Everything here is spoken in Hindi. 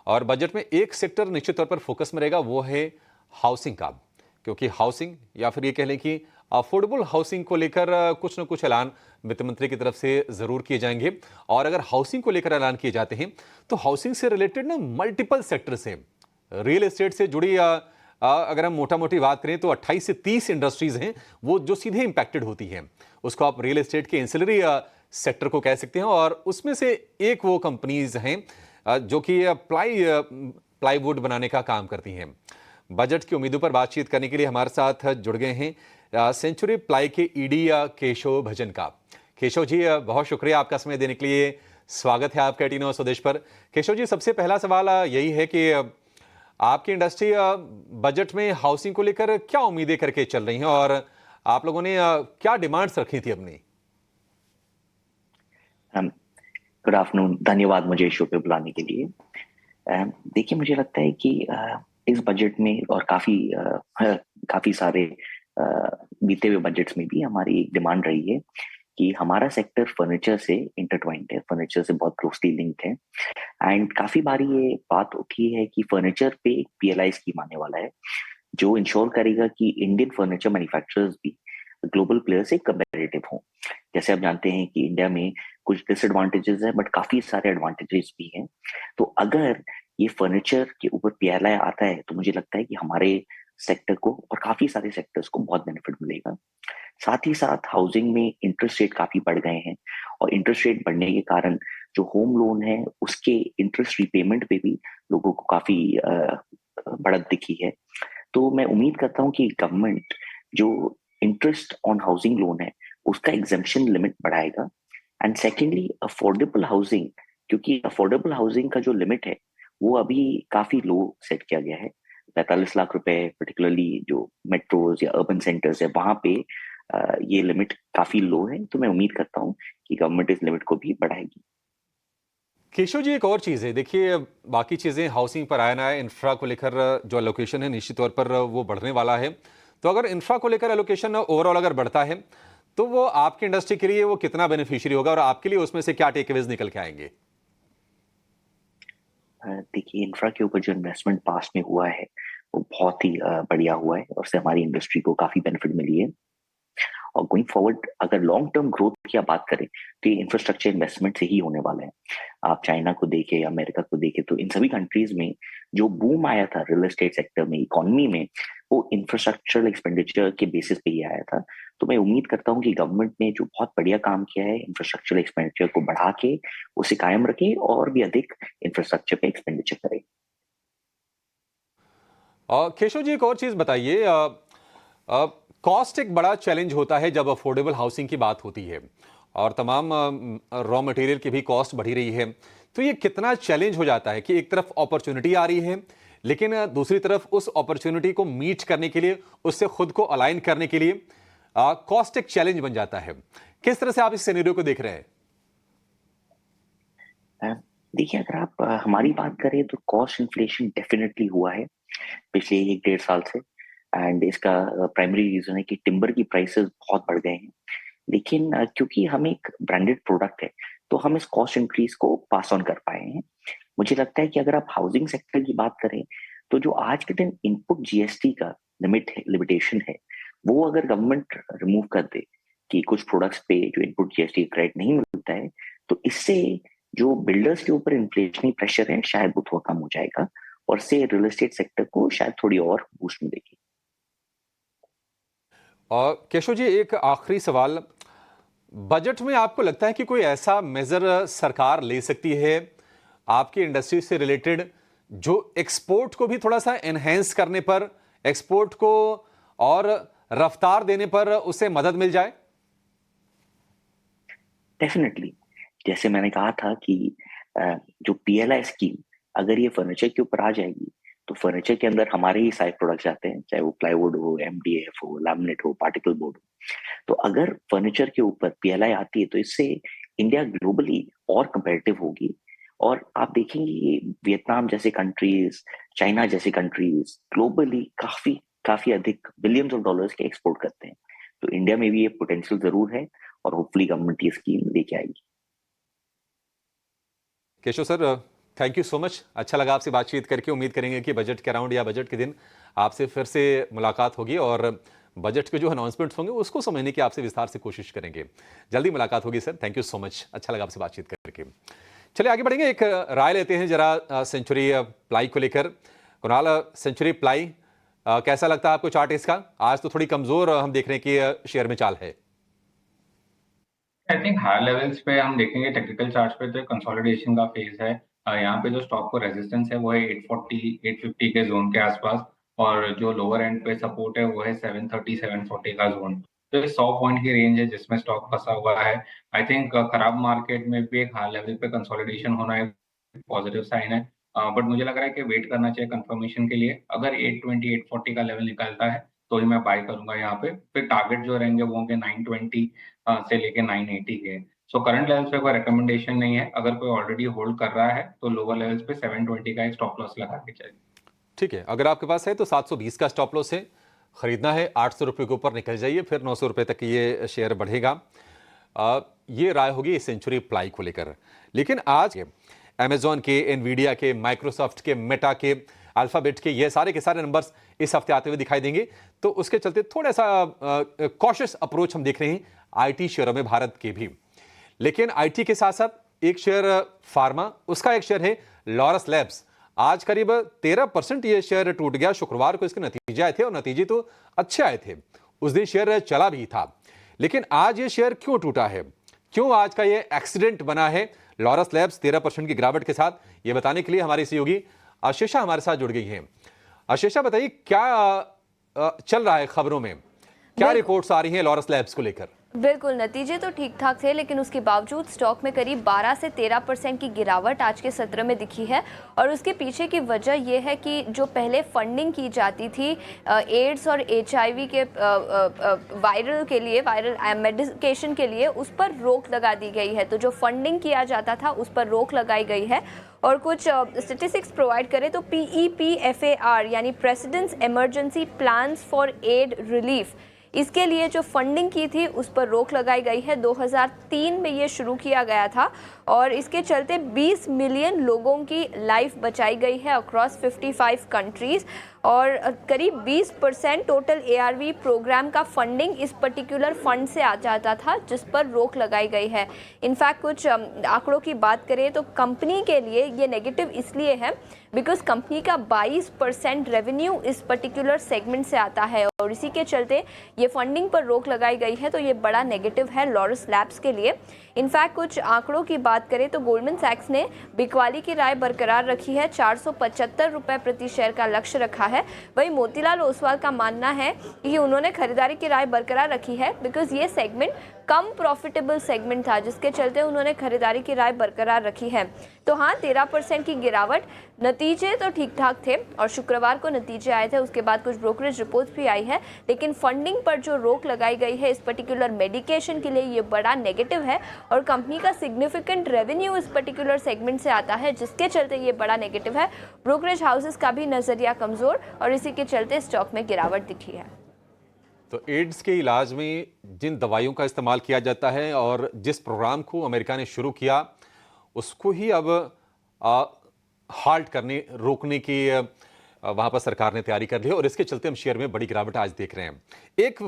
और बजट में एक सेक्टर निश्चित तौर पर फोकस में रहेगा, वो है हाउसिंग का। क्योंकि हाउसिंग या फिर ये कह लें कि अफोर्डेबल हाउसिंग को लेकर कुछ न कुछ ऐलान वित्त मंत्री की तरफ से जरूर किए जाएंगे। और अगर हाउसिंग को लेकर ऐलान किए जाते हैं तो हाउसिंग से रिलेटेड ना मल्टीपल सेक्टर से, रियल एस्टेट से जुड़ी अगर हम मोटा मोटी बात करें तो 28 से 30 इंडस्ट्रीज हैं वो जो सीधे इंपैक्टेड होती हैं। उसको आप रियल एस्टेट के एंसिलरी सेक्टर को कह सकते हैं। और उसमें से एक वो कंपनीज हैं जो कि प्लाईवुड बनाने का काम करती हैं। बजट की उम्मीदों पर बातचीत करने के लिए हमारे साथ जुड़ गए हैं सेंचुरी प्लाई के ईडी केशव भजन का। केशव जी, बहुत शुक्रिया आपका समय देने के लिए। स्वागत है आपका 18 स्वदेश पर। केशव जी, सबसे पहला सवाल यही है कि आपकी इंडस्ट्री बजट में हाउसिंग को लेकर क्या उम्मीदें करके चल रही हैं और आप लोगों ने क्या डिमांड्स रखी थी अपनी? गुड आफ्टरनून, धन्यवाद मुझे शो पे बुलाने के लिए। देखिए, मुझे लगता है कि इस बजट में और काफी सारे बीते हुए बजट्स में भी हमारी एक डिमांड रही है कि हमारा सेक्टर फर्नीचर से इंटरट्वाइंड है, फर्नीचर से बहुत क्लोजली लिंक्ड है। एंड काफी बारी ये बात उठी है कि फर्नीचर पे एक पीएलआई स्कीम आने वाला है जो इंश्योर करेगा कि इंडियन फर्नीचर मैन्युफैक्चरर्स भी ग्लोबल प्लेयर से कंपेटिटिव हों। जैसे आप जानते हैं कि इंडिया में कुछ डिसएडवांटेजेस है बट काफी सारे एडवांटेजेस भी हैं। तो अगर ये फर्नीचर के ऊपर पीएलआई आता है तो मुझे लगता है कि हमारे सेक्टर को और काफी सारे सेक्टर्स को बहुत बेनिफिट मिलेगा। साथ ही साथ हाउसिंग में इंटरेस्ट रेट काफी बढ़ गए हैं और इंटरेस्ट रेट बढ़ने के कारण जो होम लोन है उसके इंटरेस्ट रिपेमेंट पे भी लोगों को काफी बढ़त दिखी है। तो मैं उम्मीद करता हूँ कि गवर्नमेंट जो इंटरेस्ट ऑन हाउसिंग लोन है उसका एग्जेम्पशन लिमिट बढ़ाएगा। एंड सेकेंडली अफोर्डेबल हाउसिंग, क्योंकि अफोर्डेबल हाउसिंग का जो लिमिट है वो अभी काफी लो सेट किया गया है, 45 लाख रुपए। पर्टिकुलरली जो मेट्रोज या अर्बन सेंटर्स है वहां पे ये लिमिट काफी लो है। तो मैं उम्मीद करता हूँ कि गवर्नमेंट इस लिमिट को भी बढ़ाएगी। केशव जी, एक और चीज़ है, देखिए बाकी चीज़ें हाउसिंग पर आया ना है, इंफ्रा को लेकर जो एलोकेशन है निश्चित तौर पर वो बढ़ने वाला है। तो अगर इंफ्रा को लेकर एलोकेशन ओवरऑल अगर बढ़ता है तो वो आपकी इंडस्ट्री के लिए वो कितना बेनिफिशियरी होगा और आपके लिए उसमें से क्या टेकअवेज निकल के आएंगे? देखिए, इंफ्रा के ऊपर जो इन्वेस्टमेंट पास में हुआ है वो बहुत ही बढ़िया हुआ है और उससे हमारी इंडस्ट्री को काफी बेनिफिट मिली है। और गोइंग फॉरवर्ड अगर लॉन्ग टर्म ग्रोथ की आप बात करें तो ये इंफ्रास्ट्रक्चर इन्वेस्टमेंट से ही होने वाला है। आप चाइना को देखें या अमेरिका को देखें तो इन सभी कंट्रीज में जो बूम आया था रियल एस्टेट सेक्टर में, इकोनॉमी में, वो इंफ्रास्ट्रक्चरल एक्सपेंडिचर के बेसिस पे ही आया था। तो मैं उम्मीद करता हूँ कि गवर्नमेंट ने जो बहुत बढ़िया काम किया है इंफ्रास्ट्रक्चरल एक्सपेंडिचर को बढ़ा के उसे कायम रखे और भी अधिक इंफ्रास्ट्रक्चर पे एक्सपेंडिचर करे। केशव जी, एक और चीज़ बताइए, कॉस्ट एक बड़ा चैलेंज होता है जब अफोर्डेबल हाउसिंग की बात होती है और तमाम रॉ मटेरियल की भी कॉस्ट बढ़ी रही है। तो ये कितना चैलेंज हो जाता है कि एक तरफ अपॉर्चुनिटी आ रही है लेकिन दूसरी तरफ उस अपॉर्चुनिटी को मीट करने के लिए, उससे खुद को अलाइन करने के लिए कॉस्ट एक चैलेंज बन जाता है। किस तरह से आप इस सिनेरियो को देख रहे हैं? देखिए, अगर आप हमारी बात करें तो कॉस्ट इन्फ्लेशन डेफिनेटली हुआ है पिछले 1 डेढ़ साल से। एंड इसका प्राइमरी रीजन है कि टिम्बर की प्राइसेस बहुत बढ़ गए हैं। लेकिन क्योंकि हम एक ब्रांडेड प्रोडक्ट है तो हम इस कॉस्ट इंक्रीज को पास ऑन कर पाए हैं। मुझे लगता है कि अगर आप हाउसिंग सेक्टर की बात करें तो जो आज के दिन इनपुट जीएसटी का लिमिटेशन है वो अगर गवर्नमेंट रिमूव कर दे कि कुछ प्रोडक्ट्स पे जो इनपुट जीएसटी क्रेडिट नहीं मिलता है तो इससे जो बिल्डर्स के ऊपर इन्फ्लेशनरी प्रेशर है शायद वो थोड़ा कम हो जाएगा और से रियल एस्टेट सेक्टर को शायद थोड़ी और बूस्ट मिलेगी। और केशव जी, एक आखिरी सवाल, बजट में आपको लगता है कि कोई ऐसा मेजर सरकार ले सकती है आपकी इंडस्ट्री से रिलेटेड जो एक्सपोर्ट को भी थोड़ा सा एनहेंस करने पर, एक्सपोर्ट को और रफ्तार देने पर उसे मदद मिल जाए? डेफिनेटली, जैसे मैंने कहा था कि जो पीएलआई स्कीम अगर ये फर्नीचर के ऊपर आ जाएगी तो फर्नीचर के अंदर हमारे ही सारे प्रोडक्ट्स आते हैं, चाहे वो प्लाईवुड हो, एमडीएफ हो, लैमिनेट हो, पार्टिकल बोर्ड हो। तो अगर फर्नीचर के ऊपर पीएलआई आती है तो इससे इंडिया ग्लोबली और कंपेटिटिव होगी। और आप देखेंगे ये वियतनाम जैसे कंट्रीज, चाइना जैसे कंट्रीज ग्लोबली काफी काफी अधिक बिलियंस ऑफ डॉलर्स के एक्सपोर्ट करते हैं। तो इंडिया में भी ये पोटेंशियल जरूर है और होपफुली गवर्नमेंट ये स्कीम लेके आएगी। Keshav sir, thank you so much. अच्छा लगा आपसे बातचीत करके। उम्मीद करेंगे कि बजट के राउंड या बजट के दिन आपसे फिर से मुलाकात होगी और बजट के जो अनाउंसमेंट्स होंगे उसको समझने की आपसे विस्तार से कोशिश करेंगे। जल्दी मुलाकात होगी sir. Thank you so much. अच्छा लगा आपसे बातचीत करके। चलिए आगे बढ़ेंगे। एक राय लेते हैं जरा सेंचुरी प्लाई को लेकर। कुणाल, सेंचुरी प्लाई कैसा लगता है आपको चार्ट इसका? आज तो थोड़ी कमजोर हम देख रहे हैं कि शेयर में चाल है। आई थिंक हायर लेवल्स पे हम देखेंगे टेक्निकल चार्ट्स पे तो कंसोलिडेशन का फेज है। यहाँ पे जो स्टॉक को रेजिस्टेंस है वो है 840 850 के जोन के आसपास, और जो लोअर एंड पे सपोर्ट है वो है 730 740 का जोन। तो ये 100 पॉइंट की रेंज है जिसमें स्टॉक फंसा हुआ है। आई थिंक खराब मार्केट में भी एक हायर लेवल पे कंसोलिडेशन होना एक पॉजिटिव साइन है। बट मुझे लग रहा है कि वेट करना चाहिए कंफर्मेशन के लिए। अगर 820 840 का लेवल निकलता है तो ही मैं बाय करूंगा यहाँ पे। फिर टारगेट जो रहेंगे वो होंगे 920 से लेके 980 के। सो करंट लेवल्स पे कोई रिकमेंडेशन नहीं है। अगर कोई ऑलरेडी होल्ड कर रहा है तो लोअर लेवल्स पे 720 का एक स्टॉप लॉस लगा के चाहिए। ठीक है, अगर आपके पास है तो 720 का स्टॉप लॉस है। खरीदना है 800 रुपये के ऊपर निकल जाइए, फिर 900 रुपये तक ये शेयर बढ़ेगा। ये राय होगी सेंचुरी प्लाई को लेकर। लेकिन आज अमेजॉन के, एनवीडिया के, माइक्रोसॉफ्ट के, मेटा के, अल्फाबेट के, ये सारे के सारे नंबर्स इस हफ्ते आते हुए दिखाई देंगे। तो उसके चलते थोड़ा सा कॉशियस अप्रोच हम देख रहे हैं आईटी शेयरों में, भारत के भी। लेकिन आईटी के साथ साथ एक शेयर फार्मा, उसका एक शेयर है लॉरस लैब्स। आज करीब 13% ये शेयर टूट गया। शुक्रवार को इसके नतीजे आए थे और नतीजे तो अच्छे आए थे। उस दिन शेयर चला भी था। लेकिन आज ये शेयर क्यों टूटा है, क्यों आज का ये एक्सीडेंट बना है लॉरस लैब्स 13% की गिरावट के साथ, ये बताने के लिए हमारी सहयोगी आशीषा हमारे साथ जुड़ गई हैं। आशीषा, बताइए क्या चल रहा है खबरों में, क्या रिपोर्ट्स आ रही हैं लॉरस लैब्स को लेकर? बिल्कुल, नतीजे तो ठीक ठाक थे, लेकिन उसके बावजूद स्टॉक में करीब 12 से 13% की गिरावट आज के सत्र में दिखी है। और उसके पीछे की वजह यह है कि जो पहले फंडिंग की जाती थी एड्स और HIV के वायरल मेडिकेशन के लिए, उस पर रोक लगा दी गई है। तो जो फंडिंग किया जाता था उस पर रोक लगाई गई है। और कुछ स्टेटिस्टिक्स प्रोवाइड करें तो PEPFAR यानी president's emergency plans for aid relief, इसके लिए जो फंडिंग की थी उस पर रोक लगाई गई है। 2003 में ये शुरू किया गया था और इसके चलते 20 मिलियन लोगों की लाइफ बचाई गई है अक्रॉस 55 कंट्रीज़। और करीब 20% टोटल ARV प्रोग्राम का फंडिंग इस पर्टिकुलर फंड से आ जाता था, जिस पर रोक लगाई गई है। इनफैक्ट कुछ आंकड़ों की बात करें तो कंपनी के लिए ये नेगेटिव इसलिए है बिकॉज कंपनी का 22% रेवेन्यू इस पर्टिकुलर सेगमेंट से आता है, और इसी के चलते ये फंडिंग पर रोक लगाई गई है। तो ये बड़ा नेगेटिव है लॉरस लैब्स के लिए। इनफैक्ट कुछ आंकड़ों की बात करें तो गोल्डमैन सैक्स ने बिकवाली की राय बरकरार रखी है, 475 रुपये प्रति शेयर का लक्ष्य रखा है। वहीं मोतीलाल ओसवाल का मानना है कि उन्होंने खरीदारी की राय बरकरार रखी है बिकॉज ये सेगमेंट कम प्रॉफिटेबल सेगमेंट था, जिसके चलते उन्होंने खरीदारी की राय बरकरार रखी है। तो हाँ, 13% की गिरावट। नतीजे तो ठीक ठाक थे और शुक्रवार को नतीजे आए थे, उसके बाद कुछ ब्रोकरेज रिपोर्ट भी आई है, लेकिन फंडिंग पर जो रोक लगाई गई है इस पर्टिकुलर मेडिकेशन के लिए, ये बड़ा नेगेटिव है। और कंपनी का सिग्निफिकेंट रेवेन्यू इस पर्टिकुलर सेगमेंट से आता है, जिसके चलते ये बड़ा नेगेटिव है। ब्रोकरेज हाउसेस का भी नजरिया कमजोर और इसी के चलते स्टॉक में गिरावट दिखी है। तो एड्स के इलाज में जिन दवाइयों का इस्तेमाल किया जाता है और जिस प्रोग्राम को अमेरिका ने शुरू किया, उसको ही अब हाल्ट करने, रोकने की वहां पर सरकार ने तैयारी कर ली है और इसके चलते हम शेयर में बड़ी गिरावट आज देख रहे हैं। एक